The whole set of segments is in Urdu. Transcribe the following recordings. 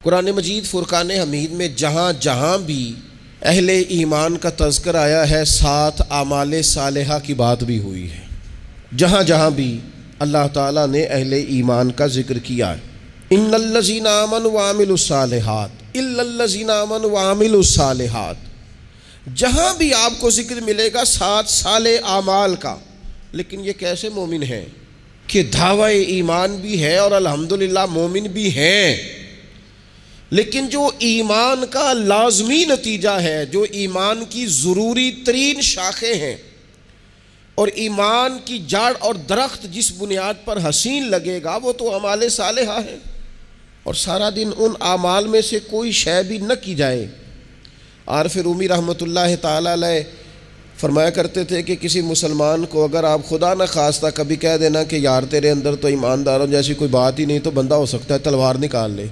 قرآن مجید فرقان حمید میں جہاں جہاں بھی اہل ایمان کا تذکر آیا ہے ساتھ اعمال صالحہ کی بات بھی ہوئی ہے۔ جہاں جہاں بھی اللہ تعالیٰ نے اہل ایمان کا ذکر کیا ہے، ان الذین آمنوا وعملوا الصالحات الا الذین آمنوا وعملوا الصالحات، جہاں بھی آپ کو ذکر ملے گا ساتھ صالح اعمال کا۔ لیکن یہ کیسے مومن ہیں کہ دعوی ایمان بھی ہے اور الحمدللہ مومن بھی ہیں، لیکن جو ایمان کا لازمی نتیجہ ہے، جو ایمان کی ضروری ترین شاخیں ہیں اور ایمان کی جڑ اور درخت جس بنیاد پر حسین لگے گا وہ تو اعمال صالحہ ہے، اور سارا دن ان اعمال میں سے کوئی شے بھی نہ کی جائے۔ عارف رومی رحمۃ اللہ تعالی علیہ فرمایا کرتے تھے کہ کسی مسلمان کو اگر آپ خدا نہ خواستہ کبھی کہہ دینا کہ یار تیرے اندر تو ایمانداروں جیسی کوئی بات ہی نہیں، تو بندہ ہو سکتا ہے تلوار نکال لے،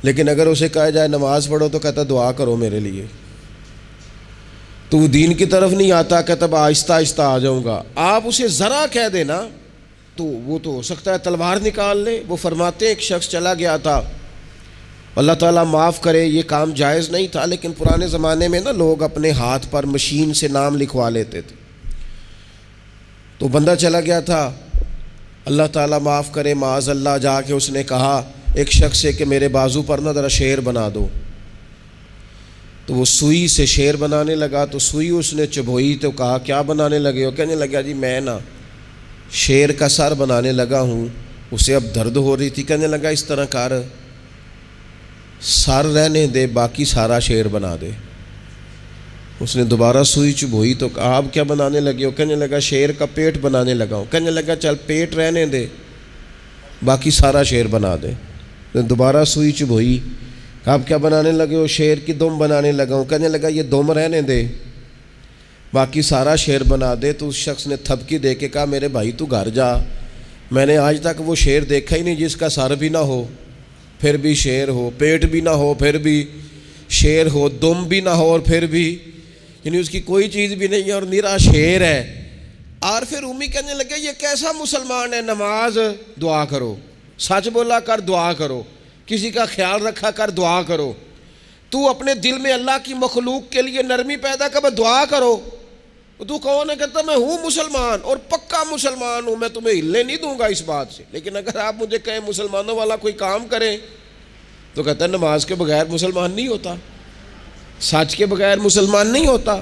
لیکن اگر اسے کہا جائے نماز پڑھو تو کہتا دعا کرو میرے لیے، تو دین کی طرف نہیں آتا، کہتا آہستہ آہستہ آ جاؤں گا۔ آپ اسے ذرا کہہ دینا تو وہ تو ہو سکتا ہے تلوار نکال لے۔ وہ فرماتے ہیں ایک شخص چلا گیا تھا، اللہ تعالیٰ معاف کرے یہ کام جائز نہیں تھا، لیکن پرانے زمانے میں نا لوگ اپنے ہاتھ پر مشین سے نام لکھوا لیتے تھے، تو بندہ چلا گیا تھا، اللہ تعالیٰ معاف کرے معاذ اللہ، جا کے اس نے کہا ایک شخص سے کہ میرے بازو پر نا ذرا شیر بنا دو، تو وہ سوئی سے شیر بنانے لگا، تو سوئی اس نے چبھوئی تو کہا کیا بنانے لگے ہو؟ کہنے لگا جی میں نا شیر کا سر بنانے لگا ہوں، اسے اب درد ہو رہی تھی، کہنے لگا اس طرح کر، سر رہنے دے باقی سارا شیر بنا دے۔ اس نے دوبارہ سوئی چبھوئی تو کہا آپ کیا بنانے لگے ہو؟ کہنے لگا شیر کا پیٹ بنانے لگا ہوں، کہنے لگا چل پیٹ رہنے دے باقی سارا شیر بنا دے۔ دوبارہ سوئی چبھوئی، آپ کیا بنانے لگے ہو؟ شیر کی دم بنانے لگا ہوں، کہنے لگا یہ دم رہنے دے باقی سارا شیر بنا دے۔ تو اس شخص نے تھپکی دے کے کہا میرے بھائی تو گھر جا، میں نے آج تک وہ شیر دیکھا ہی نہیں جس کا سر بھی نہ ہو پھر بھی شیر ہو، پیٹ بھی نہ ہو پھر بھی شیر ہو، دم بھی نہ ہو اور پھر بھی، یعنی اس کی کوئی چیز بھی نہیں ہے اور نیرا شیر ہے۔ عارف رومی کہنے لگے یہ کیسا مسلمان ہے، نماز دعا کرو، سچ بولا کر دعا کرو، کسی کا خیال رکھا کر دعا کرو، تو اپنے دل میں اللہ کی مخلوق کے لیے نرمی پیدا کر دعا کرو۔ تو کون ہے؟ کہتا میں ہوں مسلمان اور پکا مسلمان ہوں، میں تمہیں ہلنے نہیں دوں گا اس بات سے، لیکن اگر آپ مجھے کہیں مسلمانوں والا کوئی کام کریں تو کہتا ہے نماز کے بغیر مسلمان نہیں ہوتا، سچ کے بغیر مسلمان نہیں ہوتا،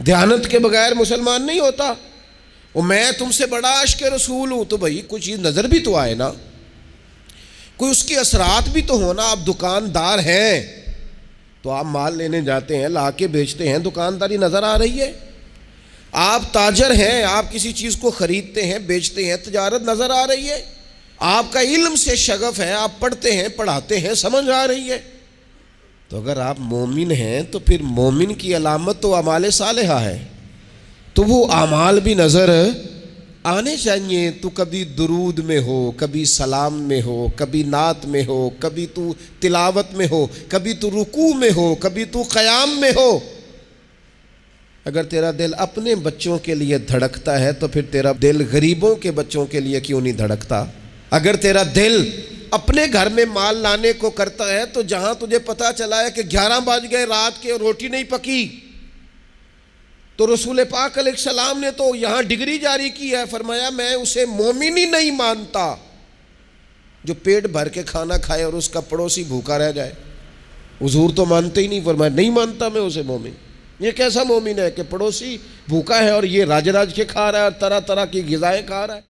دیانت کے بغیر مسلمان نہیں ہوتا، اور میں تم سے بڑا عاشق رسول ہوں۔ تو بھائی کوئی چیز نظر بھی تو آئے نا، کوئی اس کے اثرات بھی تو ہونا۔ آپ دکاندار ہیں تو آپ مال لینے جاتے ہیں، لا کے بیچتے ہیں، دکانداری نظر آ رہی ہے۔ آپ تاجر ہیں، آپ کسی چیز کو خریدتے ہیں بیچتے ہیں، تجارت نظر آ رہی ہے۔ آپ کا علم سے شغف ہے، آپ پڑھتے ہیں پڑھاتے ہیں، سمجھ آ رہی ہے۔ تو اگر آپ مومن ہیں تو پھر مومن کی علامت تو اعمال صالحہ ہے، تو وہ اعمال بھی نظر آنے چاہیے۔ تو کبھی درود میں ہو، کبھی سلام میں ہو، کبھی نعت میں ہو، کبھی تو تلاوت میں ہو، کبھی تو رکوع میں ہو، کبھی تو قیام میں ہو۔ اگر تیرا دل اپنے بچوں کے لیے دھڑکتا ہے تو پھر تیرا دل غریبوں کے بچوں کے لیے کیوں نہیں دھڑکتا؟ اگر تیرا دل اپنے گھر میں مال لانے کو کرتا ہے تو جہاں تجھے پتا چلا ہے کہ 11 بج گئے رات کے روٹی نہیں پکی، تو رسول پاک علیہ السلام نے تو یہاں ڈگری جاری کی ہے، فرمایا میں اسے مومن ہی نہیں مانتا جو پیٹ بھر کے کھانا کھائے اور اس کا پڑوسی بھوکا رہ جائے۔ حضور تو مانتے ہی نہیں، فرمایا نہیں مانتا میں اسے مومن۔ یہ کیسا مومن ہے کہ پڑوسی بھوکا ہے اور یہ راج راج کے کھا رہا ہے اور طرح طرح کی غذائیں کھا رہا ہے؟